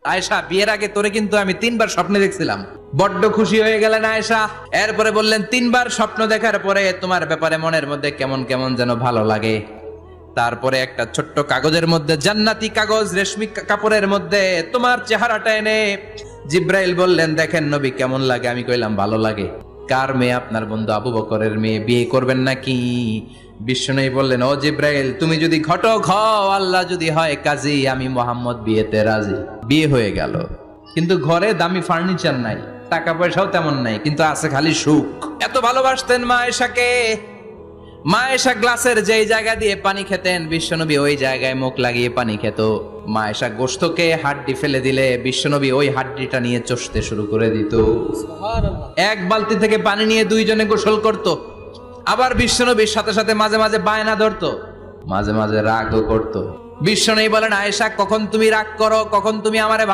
আয়েশা, বিয়ের আগে তোরে কিন্তু আমি 3বার স্বপ্নে দেখছিলাম। বড্ড খুশি হয়ে গেলেন আয়েশা। এরপরে বললেন, 3বার স্বপ্ন দেখার পরে তোমার ব্যাপারে মনের মধ্যে কেমন কেমন যেন ভালো লাগে। তারপরে একটা ছোট্ট কাগজের মধ্যে, জান্নাতি কাগজ, রেশমি কাপড়ের মধ্যে তোমার চেহারাটা এনে জিব্রাইল বললেন, দেখেন নবী কেমন লাগে। আমি কইলাম, ভালো লাগে। কার মেয়ে? আপনার বন্ধু আবু বকরের মেয়ে। বিয়ে করবেন নাকি? বিশ্বনবী বললেন, ও জিব্রাইল, তুমি যদি ঘটক হও, আল্লাহ যদি হয় কাজী, আমি মোহাম্মদ বিয়েতে রাজি। বিয়ে হয়ে গেল, কিন্তু ঘরে দামি ফার্নিচার নাই, টাকা পয়সাও তেমন নাই, কিন্তু আছে খালি সুখ। এত ভালোবাসতেন মা আয়েশাকে। মা আয়েশা গ্লাসের যেই জায়গা দিয়ে পানি খেতেন, বিশ্বনবী ওই জায়গায় মুখ লাগিয়ে পানি খেত। মা আয়েশা গোশতকে হাড্ডি ফেলে দিলে বিশ্বনবী ওই হাড্ডিটা নিয়ে চষতে শুরু করে দিত। এক বালতি থেকে পানি নিয়ে দুইজনে গোসল করত। আবার বিশ্বনবীর সাথে সাথে মাঝে মাঝে বায়না ধরতো, মাঝে মাঝে রাগও করতো। বিশ্বনবী বলেন, আয়েশা, কখন তুমি রাগ করো, কখন তুমি আমারে